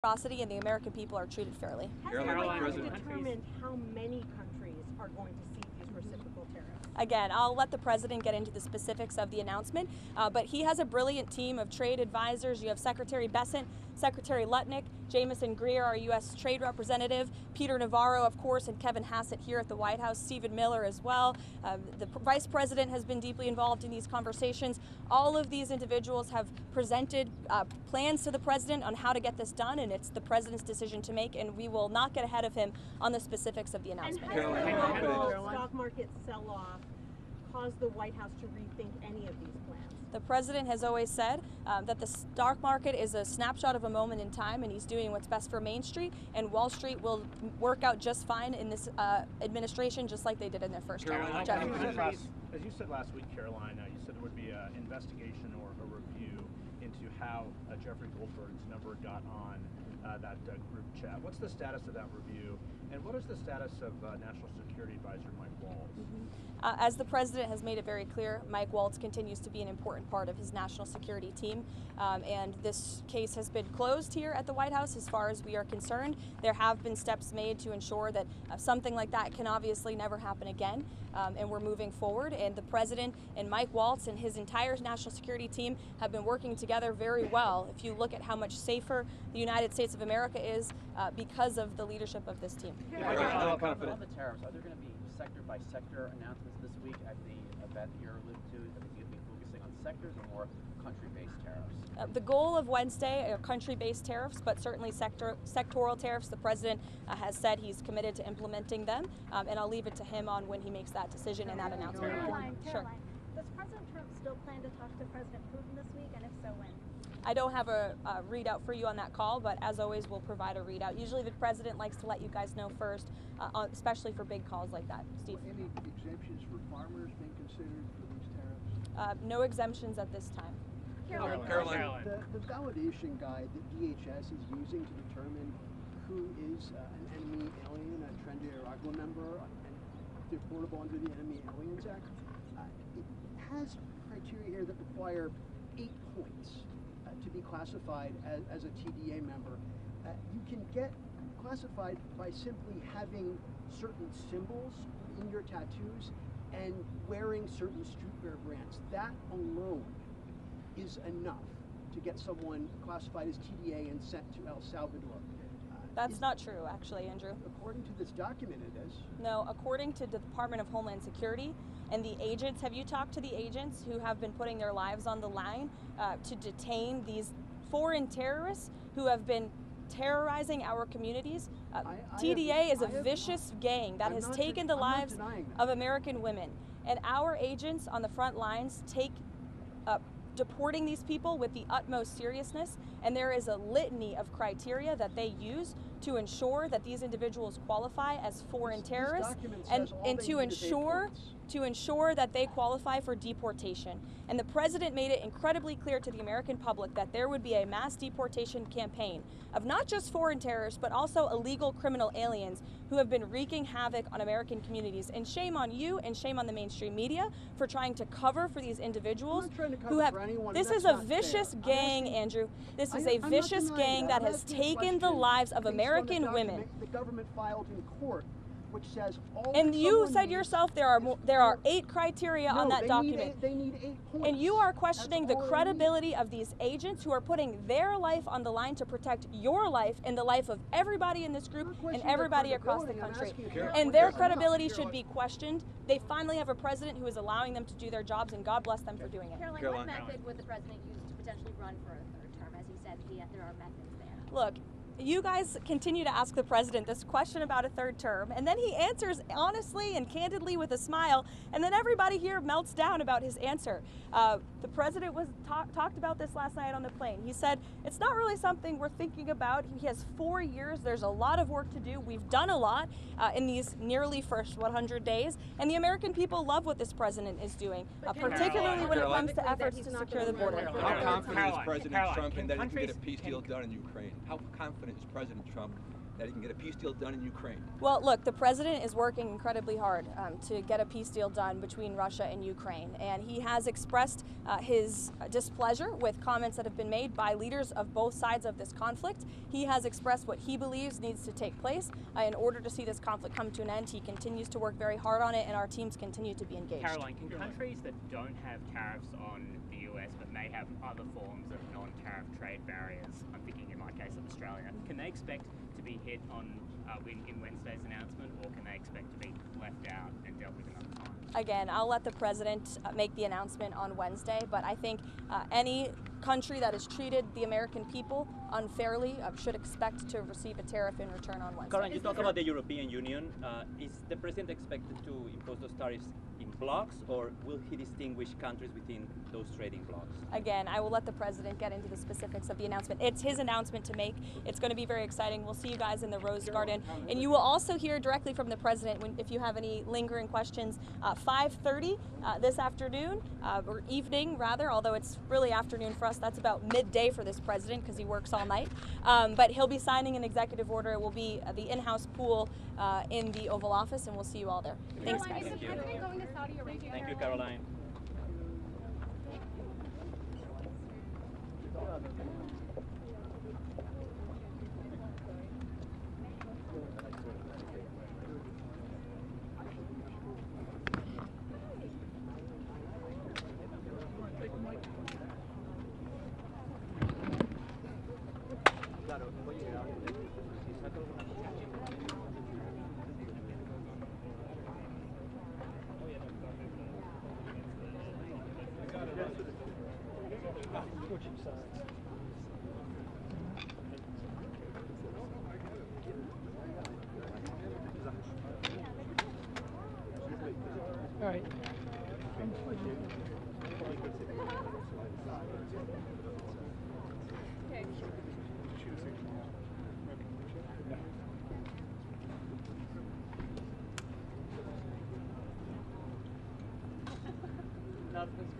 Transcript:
reciprocity and the American people are treated fairly. Has Caroline determined how many countries are going to see these reciprocal tariffs? Again, I'll let the president get into the specifics of the announcement, but he has a brilliant team of trade advisors. You have Secretary Bessent, Secretary Lutnick, Jamieson Greer, our U.S. Trade Representative, Peter Navarro, of course, and Kevin Hassett here at the White House, Stephen Miller as well. The Vice President has been deeply involved in these conversations. All of these individuals have presented plans to the president on how to get this done, and it's the president's decision to make, and we will not get ahead of him on the specifics of the announcement. And has the stock market sell-off caused the White House to rethink any of these plans? The president has always said that the stock market is a snapshot of a moment in time, and he's doing what's best for Main Street, and Wall Street will work out just fine in this administration, just like they did in their first term. As you said last week, Caroline, you said there would be an investigation or a review into how Jeffrey Goldberg's number got on that group chat. What's the status of that review, and what is the status of National Security Advisor Mike Waltz? As the president has made it very clear, Mike Waltz continues to be an important part of his national security team, and this case has been closed here at the White House as far as we are concerned. There have been steps made to ensure that something like that can obviously never happen again, and we're moving forward, and the president and Mike Waltz and his entire national security team have been working together very well. If you look at how much safer the United States of America is because of the leadership of this team. On the tariffs, are there going to be sector-by-sector announcements this week at the event you're alluding to? Is it going to be focusing on sectors or more country-based tariffs? The goal of Wednesday are country-based tariffs, but certainly sectoral tariffs. The president has said he's committed to implementing them, and I'll leave it to him on when he makes that decision and that announcement. Caroline, does President Trump still plan to talk to President Putin this week, and if so, when? I don't have a readout for you on that call, but as always, we'll provide a readout. Usually the president likes to let you guys know first, especially for big calls like that. Steve? Any exemptions for farmers being considered for these tariffs? No exemptions at this time. Caroline. The validation guide that DHS is using to determine who is an enemy alien, a Tren de Aragua member, and deportable under the Enemy Aliens Act, it has criteria here that require 8 points to be classified as a TDA member. You can get classified by simply having certain symbols in your tattoos and wearing certain streetwear brands. That alone is enough to get someone classified as TDA and sent to El Salvador. That's not true, actually, Andrew. According to this document, it is. No, according to the Department of Homeland Security and the agents, have you talked to the agents who have been putting their lives on the line to detain these foreign terrorists who have been terrorizing our communities? TDA is a vicious gang that has taken the lives of American women, and our agents on the front lines take deporting these people with the utmost seriousness, and there is a litany of criteria that they use to ensure that these individuals qualify as foreign terrorists and to ensure that they qualify for deportation. And the president made it incredibly clear to the American public that there would be a mass deportation campaign of not just foreign terrorists, but also illegal criminal aliens who have been wreaking havoc on American communities. And shame on you and shame on the mainstream media for trying to cover for these individuals who have. This is a vicious gang, Andrew. This is a vicious gang that has taken the lives of American women. The government filed in court, which says all. And you said yourself there are 8 criteria on that document. They need 8 points. And you are questioning the credibility of these agents who are putting their life on the line to protect your life and the life of everybody in this group and everybody across the country. And their credibility should be questioned. They finally have a president who is allowing them to do their jobs, and God bless them for doing it. Caroline, what method would the president use to potentially run for a third term? As he said, there are methods there. Look, you guys continue to ask the president this question about a third term, and then he answers honestly and candidly with a smile, and then everybody here melts down about his answer. The president talked about this last night on the plane. He said, it's not really something we're thinking about. He has 4 years. There's a lot of work to do. We've done a lot in these nearly first 100 days, and the American people love what this president is doing, particularly when it comes to efforts to secure the border. How confident is President Trump in that he can get a peace deal done in Ukraine? How confident is President Trump that he can get a peace deal done in Ukraine? Well, look, the president is working incredibly hard to get a peace deal done between Russia and Ukraine, and he has expressed his displeasure with comments that have been made by leaders of both sides of this conflict. He has expressed what he believes needs to take place in order to see this conflict come to an end. He continues to work very hard on it, and our teams continue to be engaged. Caroline, can countries that don't have tariffs on the US but may have other forms of non-tariff trade barriers, I'm thinking in my case of Australia, can they expect to be hit on in Wednesday's announcement, or can they expect to be left out and dealt with another time? Again, I'll let the president make the announcement on Wednesday, but I think any country that has treated the American people unfairly should expect to receive a tariff in return on Wednesday. Caroline, you talk about the European Union. Is the president expected to impose those tariffs in blocks, or will he distinguish countries within those trading blocks? Again, I will let the president get into the specifics of the announcement. It's his announcement to make. It's going to be very exciting. We'll see you guys in the Rose Garden. And you will also hear directly from the president if you have any lingering questions. 5:30 this afternoon, or evening rather, although it's really afternoon for us. That's about midday for this president because he works all night. But he'll be signing an executive order. It will be the in-house pool in the Oval Office, and we'll see you all there. Thanks, guys. Thank you. Going to Saudi Arabia. Thank you, Caroline. All right. Nothing's